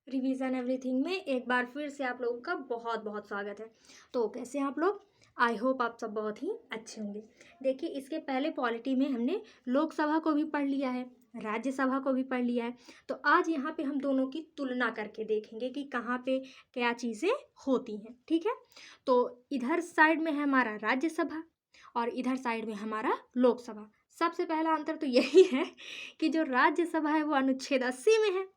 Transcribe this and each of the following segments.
Revision everything में एक बार फिर से आप लोगों का बहुत बहुत स्वागत है। तो कैसे हैं आप लोग? आई होप आप सब बहुत ही अच्छे होंगे। देखिए, इसके पहले पॉलिटी में हमने लोकसभा को भी पढ़ लिया है, राज्यसभा को भी पढ़ लिया है। तो आज यहाँ पे हम दोनों की तुलना करके देखेंगे कि कहाँ पे क्या चीज़ें होती हैं। ठीक है, तो इधर साइड में है हमारा राज्यसभा और इधर साइड में हमारा लोकसभा। सबसे पहला अंतर तो यही है कि जो राज्यसभा है वो अनुच्छेद 80 में है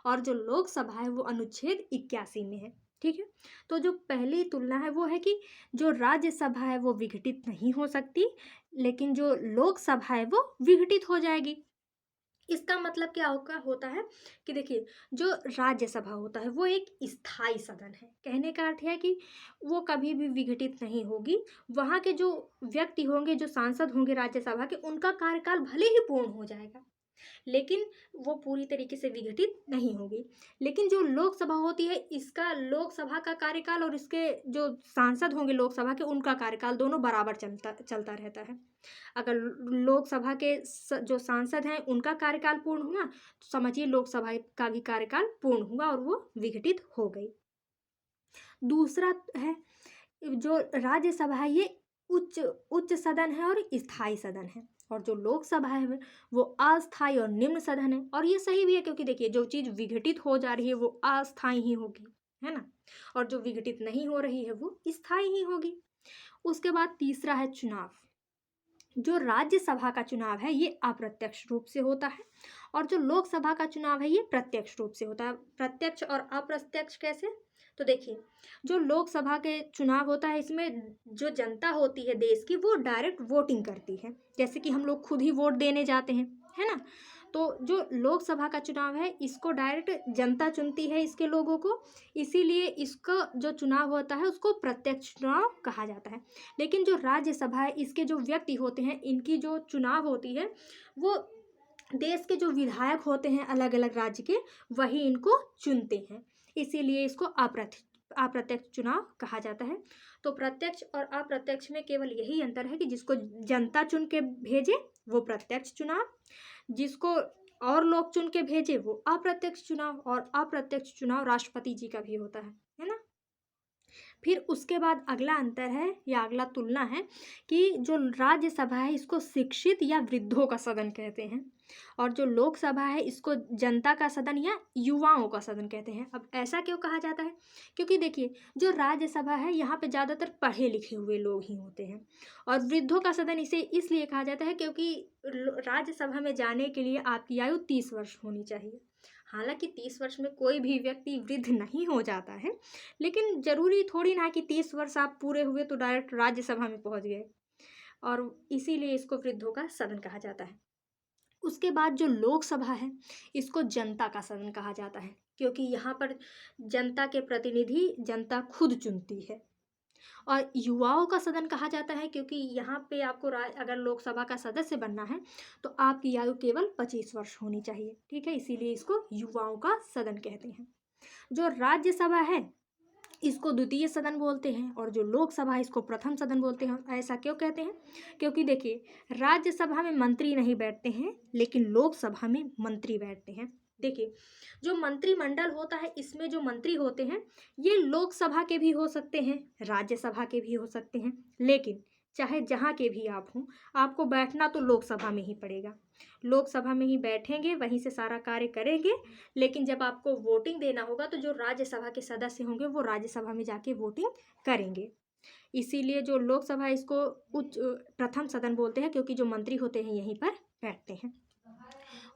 और जो लोकसभा है वो अनुच्छेद 81 में है। ठीक है, तो जो पहली तुलना है वो है कि जो राज्यसभा है वो विघटित नहीं हो सकती, लेकिन जो लोकसभा है वो विघटित हो जाएगी। इसका मतलब क्या होता है कि देखिए, जो राज्यसभा होता है वो एक स्थायी सदन है। कहने का अर्थ है कि वो कभी भी विघटित नहीं होगी। वहाँ के जो व्यक्ति होंगे, जो सांसद होंगे राज्यसभा के, उनका कार्यकाल भले ही पूर्ण हो जाएगा, लेकिन वो पूरी तरीके से विघटित नहीं होगी। लेकिन जो लोकसभा होती है, इसका लोकसभा का कार्यकाल और इसके जो सांसद होंगे लोकसभा के, उनका कार्यकाल दोनों बराबर चलता चलता रहता है। अगर लोकसभा के जो सांसद हैं उनका कार्यकाल पूर्ण हुआ, तो समझिए लोकसभा का भी कार्यकाल पूर्ण हुआ और वो विघटित हो गई। दूसरा है, जो राज्यसभा है ये उच्च उच्च सदन है और स्थायी सदन है, और जो लोकसभा है वो अस्थायी और निम्न सदन है। और ये सही भी है, क्योंकि देखिए, जो चीज़ विघटित हो जा रही है वो अस्थायी ही होगी, है ना, और जो विघटित नहीं हो रही है वो स्थायी ही होगी। उसके बाद तीसरा है चुनाव। जो राज्यसभा का चुनाव है ये अप्रत्यक्ष रूप से होता है और जो लोकसभा का चुनाव है ये प्रत्यक्ष रूप से होता है। प्रत्यक्ष और अप्रत्यक्ष कैसे? तो देखिए, जो लोकसभा के चुनाव होता है इसमें जो जनता होती है देश की, वो डायरेक्ट वोटिंग करती है, जैसे कि हम लोग खुद ही वोट देने जाते हैं, है ना। तो जो लोकसभा का चुनाव है इसको डायरेक्ट जनता चुनती है इसके लोगों को, इसीलिए इसका जो चुनाव होता है उसको प्रत्यक्ष चुनाव कहा जाता है। लेकिन जो राज्यसभा है, इसके जो व्यक्ति होते हैं, इनकी जो चुनाव होती है वो देश के जो विधायक होते हैं अलग अलग राज्य के, वही इनको चुनते हैं, इसीलिए इसको अप्रत्यक्ष चुनाव कहा जाता है। तो प्रत्यक्ष और अप्रत्यक्ष में केवल यही अंतर है कि जिसको जनता चुन के भेजे वो प्रत्यक्ष चुनाव, जिसको और लोग चुन के भेजे वो अप्रत्यक्ष चुनाव, और अप्रत्यक्ष चुनाव राष्ट्रपति जी का भी होता है ना। फिर उसके बाद अगला अंतर है या अगला तुलना है कि जो राज्यसभा है इसको शिक्षित या वृद्धों का सदन कहते हैं, और जो लोकसभा है इसको जनता का सदन या युवाओं का सदन कहते हैं। अब ऐसा क्यों कहा जाता है? क्योंकि देखिए, जो राज्यसभा है यहाँ पे ज़्यादातर पढ़े लिखे हुए लोग ही होते हैं, और वृद्धों का सदन इसे इसलिए कहा जाता है क्योंकि राज्यसभा में जाने के लिए आपकी आयु 30 वर्ष होनी चाहिए। हालांकि 30 वर्ष में कोई भी व्यक्ति वृद्ध नहीं हो जाता है, लेकिन ज़रूरी थोड़ी ना कि 30 वर्ष आप पूरे हुए तो डायरेक्ट राज्यसभा में पहुंच गए, और इसीलिए इसको वृद्धों का सदन कहा जाता है। उसके बाद जो लोकसभा है इसको जनता का सदन कहा जाता है, क्योंकि यहाँ पर जनता के प्रतिनिधि जनता खुद चुनती है। और युवाओं का सदन कहा जाता है क्योंकि यहाँ पे आपको अगर लोकसभा का सदस्य बनना है तो आपकी आयु केवल 25 वर्ष होनी चाहिए। ठीक है, इसीलिए इसको युवाओं का सदन कहते हैं। जो राज्यसभा है इसको द्वितीय सदन बोलते हैं, और जो लोकसभा है इसको प्रथम सदन बोलते हैं। ऐसा क्यों कहते हैं? क्योंकि देखिए, राज्यसभा में मंत्री नहीं बैठते हैं, लेकिन लोकसभा में मंत्री बैठते हैं। देखिए, जो मंत्रिमंडल होता है इसमें जो मंत्री होते हैं ये लोकसभा के भी हो सकते हैं, राज्यसभा के भी हो सकते हैं, लेकिन चाहे जहाँ के भी आप हों, आपको बैठना तो लोकसभा में ही पड़ेगा। लोकसभा में ही बैठेंगे, वहीं से सारा कार्य करेंगे। लेकिन जब आपको वोटिंग देना होगा तो जो राज्यसभा के सदस्य होंगे वो राज्यसभा में जाके वोटिंग करेंगे। इसीलिए जो लोकसभा इसको उच्च प्रथम सदन बोलते हैं, क्योंकि जो मंत्री होते हैं यहीं पर बैठते हैं।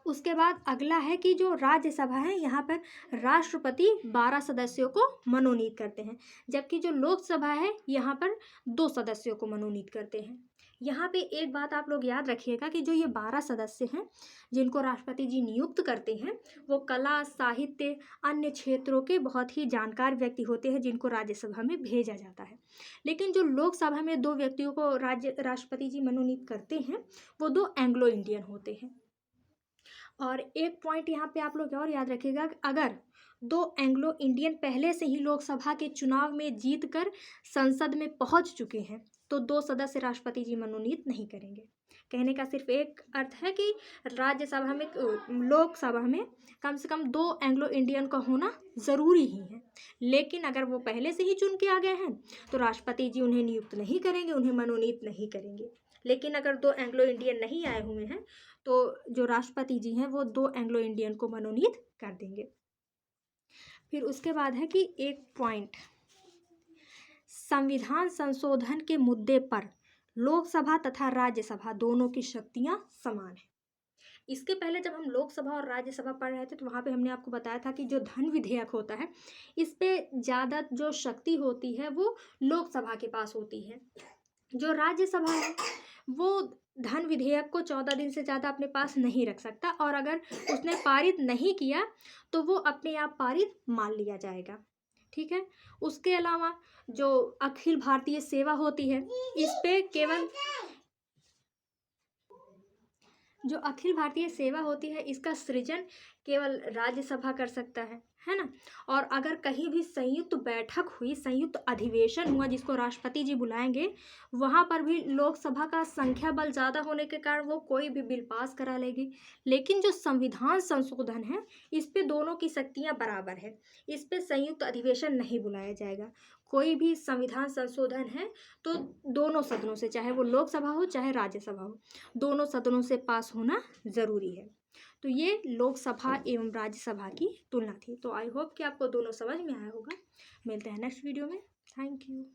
उसके बाद अगला है कि जो राज्यसभा है यहाँ पर राष्ट्रपति 12 सदस्यों को मनोनीत करते हैं, जबकि जो लोकसभा है यहाँ पर 2 सदस्यों को मनोनीत करते हैं। यहाँ पे एक बात आप लोग याद रखिएगा कि जो ये 12 सदस्य हैं जिनको राष्ट्रपति जी नियुक्त करते हैं, वो कला, साहित्य, अन्य क्षेत्रों के बहुत ही जानकार व्यक्ति होते हैं जिनको राज्यसभा में भेजा जाता है। लेकिन जो लोकसभा में 2 व्यक्तियों को राष्ट्रपति जी मनोनीत करते हैं वो 2 एंग्लो इंडियन होते हैं। और एक पॉइंट यहाँ पे आप लोग और याद रखिएगा, अगर 2 एंग्लो इंडियन पहले से ही लोकसभा के चुनाव में जीत कर संसद में पहुँच चुके हैं तो 2 सदस्य राष्ट्रपति जी मनोनीत नहीं करेंगे। कहने का सिर्फ एक अर्थ है कि राज्यसभा में लोकसभा में कम से कम 2 एंग्लो इंडियन का होना ज़रूरी ही है। लेकिन अगर वो पहले से ही चुन के आ गए हैं तो राष्ट्रपति जी उन्हें नियुक्त नहीं करेंगे, उन्हें मनोनीत नहीं करेंगे। लेकिन अगर 2 एंग्लो इंडियन नहीं आए हुए हैं तो जो राष्ट्रपति जी हैं वो 2 एंग्लो इंडियन को मनोनीत कर देंगे। फिर उसके बाद है कि एक पॉइंट, संविधान संशोधन के मुद्दे पर लोकसभा तथा राज्यसभा दोनों की शक्तियां समान हैं। इसके पहले जब हम लोकसभा और राज्यसभा पढ़ रहे थे तो वहाँ पे हमने आपको बताया था कि जो धन विधेयक होता है इस पे ज़्यादा जो शक्ति होती है वो लोकसभा के पास होती है। जो राज्यसभा है वो धन विधेयक को 14 दिन से ज़्यादा अपने पास नहीं रख सकता, और अगर उसने पारित नहीं किया तो वो अपने आप पारित मान लिया जाएगा। ठीक है। उसके अलावा जो अखिल भारतीय सेवा होती है इस पे केवल जो अखिल भारतीय सेवा होती है इसका सृजन केवल राज्यसभा कर सकता है ना। और अगर कहीं भी संयुक्त बैठक हुई, संयुक्त अधिवेशन हुआ जिसको राष्ट्रपति जी बुलाएंगे, वहाँ पर भी लोकसभा का संख्या बल ज़्यादा होने के कारण वो कोई भी बिल पास करा लेगी। लेकिन जो संविधान संशोधन है इस पे दोनों की शक्तियाँ बराबर है, इस पे संयुक्त अधिवेशन नहीं बुलाया जाएगा। कोई भी संविधान संशोधन है तो दोनों सदनों से, चाहे वो लोकसभा हो चाहे राज्यसभा हो, दोनों सदनों से पास होना ज़रूरी है। तो ये लोकसभा एवं राज्यसभा की तुलना थी। तो आई होप कि आपको दोनों समझ में आया होगा। मिलते हैं नेक्स्ट वीडियो में। Thank you.